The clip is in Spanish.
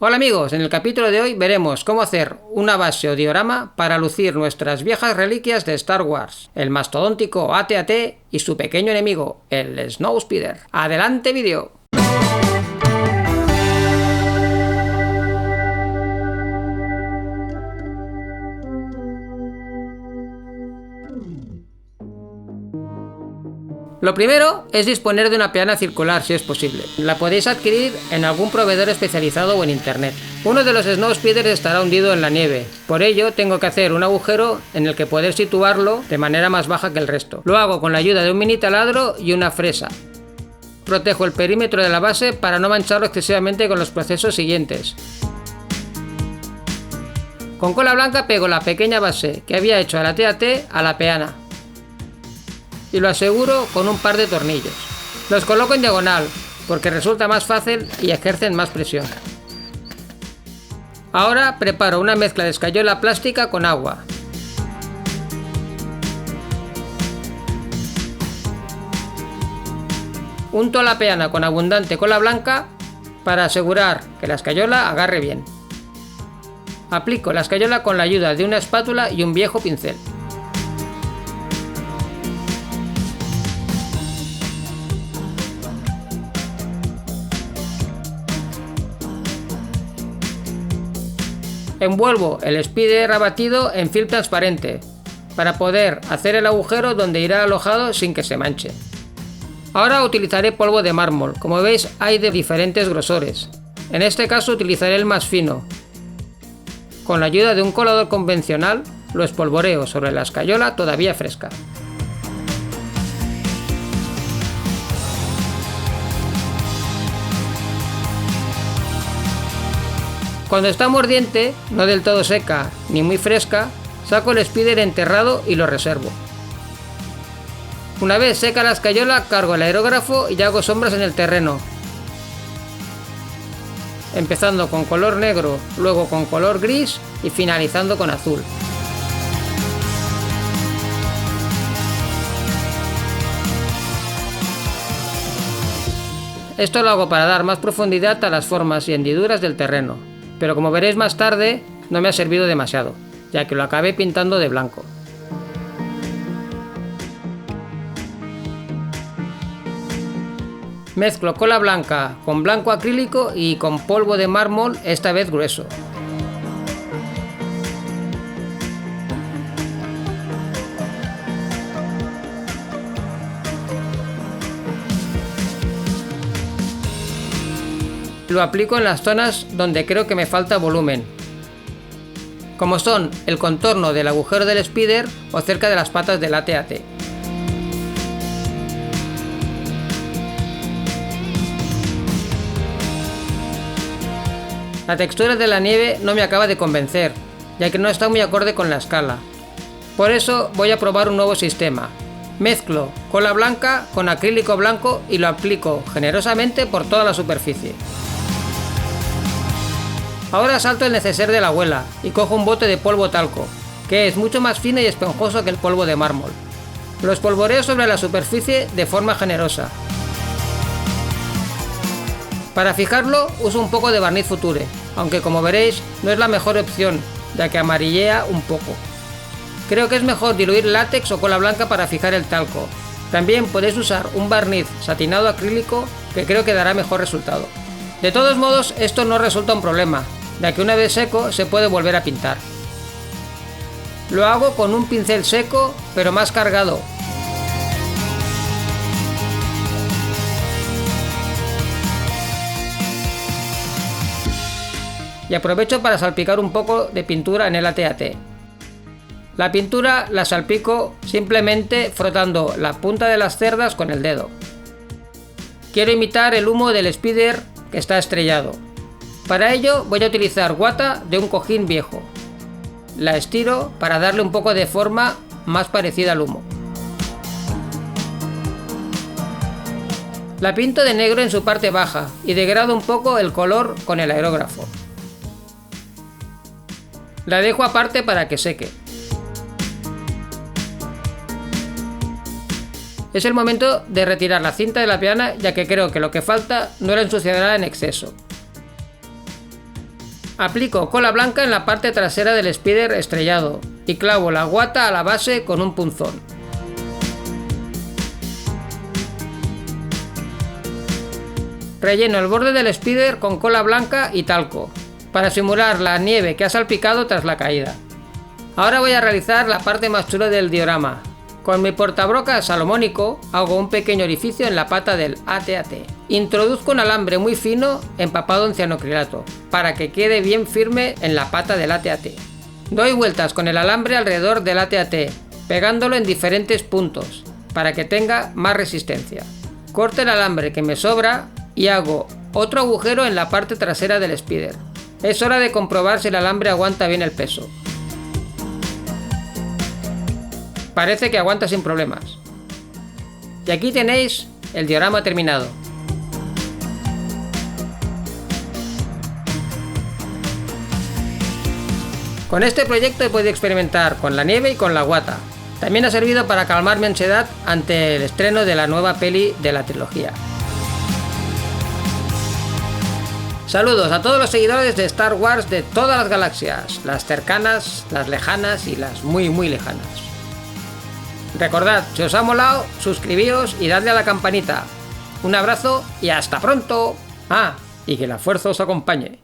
Hola amigos, en el capítulo de hoy veremos cómo hacer una base o diorama para lucir nuestras viejas reliquias de Star Wars, el mastodóntico AT-AT y su pequeño enemigo, el Snowspeeder. ¡Adelante vídeo! Lo primero es disponer de una peana circular si es posible. La podéis adquirir en algún proveedor especializado o en internet. Uno de los Snowspeeders estará hundido en la nieve, por ello tengo que hacer un agujero en el que poder situarlo de manera más baja que el resto. Lo hago con la ayuda de un mini taladro y una fresa. Protejo el perímetro de la base para no mancharlo excesivamente con los procesos siguientes. Con cola blanca pego la pequeña base que había hecho al AT-AT a la peana y lo aseguro con un par de tornillos. Los coloco en diagonal porque resulta más fácil y ejercen más presión. Ahora preparo una mezcla de escayola plástica con agua. Unto la peana con abundante cola blanca para asegurar que la escayola agarre bien. Aplico la escayola con la ayuda de una espátula y un viejo pincel. Envuelvo el Speeder abatido en film transparente para poder hacer el agujero donde irá alojado sin que se manche. Ahora utilizaré polvo de mármol, como veis hay de diferentes grosores. En este caso utilizaré el más fino. Con la ayuda de un colador convencional lo espolvoreo sobre la escayola todavía fresca. Cuando está mordiente, no del todo seca ni muy fresca, saco el Speeder enterrado y lo reservo. Una vez seca la escayola, cargo el aerógrafo y hago sombras en el terreno. Empezando con color negro, luego con color gris y finalizando con azul. Esto lo hago para dar más profundidad a las formas y hendiduras del terreno, pero como veréis más tarde, no me ha servido demasiado, ya que lo acabé pintando de blanco. Mezclo cola blanca con blanco acrílico y con polvo de mármol, esta vez grueso. Lo aplico en las zonas donde creo que me falta volumen, como son el contorno del agujero del Speeder o cerca de las patas del AT-AT. La textura de la nieve no me acaba de convencer, ya que no está muy acorde con la escala. Por eso voy a probar un nuevo sistema. Mezclo cola blanca con acrílico blanco y lo aplico generosamente por toda la superficie. Ahora salto el neceser de la abuela y cojo un bote de polvo talco, que es mucho más fino y esponjoso que el polvo de mármol. Lo espolvoreo sobre la superficie de forma generosa. Para fijarlo uso un poco de barniz Future, aunque como veréis no es la mejor opción, ya que amarillea un poco. Creo que es mejor diluir látex o cola blanca para fijar el talco. También podéis usar un barniz satinado acrílico que creo que dará mejor resultado. De todos modos, esto no resulta un problema, ya que una vez seco se puede volver a pintar. Lo hago con un pincel seco pero más cargado. Y aprovecho para salpicar un poco de pintura en el AT-AT. La pintura la salpico simplemente frotando la punta de las cerdas con el dedo. Quiero imitar el humo del Speeder que está estrellado. Para ello voy a utilizar guata de un cojín viejo. La estiro para darle un poco de forma más parecida al humo. La pinto de negro en su parte baja y degrado un poco el color con el aerógrafo. La dejo aparte para que seque. Es el momento de retirar la cinta de la peana, ya que creo que lo que falta no la ensuciará en exceso. Aplico cola blanca en la parte trasera del Spider estrellado y clavo la guata a la base con un punzón. Relleno el borde del Spider con cola blanca y talco, para simular la nieve que ha salpicado tras la caída. Ahora voy a realizar la parte más chula del diorama. Con mi portabrocas salomónico hago un pequeño orificio en la pata del AT-AT. Introduzco un alambre muy fino empapado en cianocrilato, para que quede bien firme en la pata del AT-AT. Doy vueltas con el alambre alrededor del AT-AT, pegándolo en diferentes puntos, para que tenga más resistencia. Corto el alambre que me sobra y hago otro agujero en la parte trasera del Spider. Es hora de comprobar si el alambre aguanta bien el peso. Parece que aguanta sin problemas. Y aquí tenéis el diorama terminado. Con este proyecto he podido experimentar con la nieve y con la guata. También ha servido para calmar mi ansiedad ante el estreno de la nueva peli de la trilogía. Saludos a todos los seguidores de Star Wars de todas las galaxias, las cercanas, las lejanas y las muy lejanas. Recordad, si os ha molado, suscribíos y dadle a la campanita. Un abrazo y hasta pronto. Y que la fuerza os acompañe.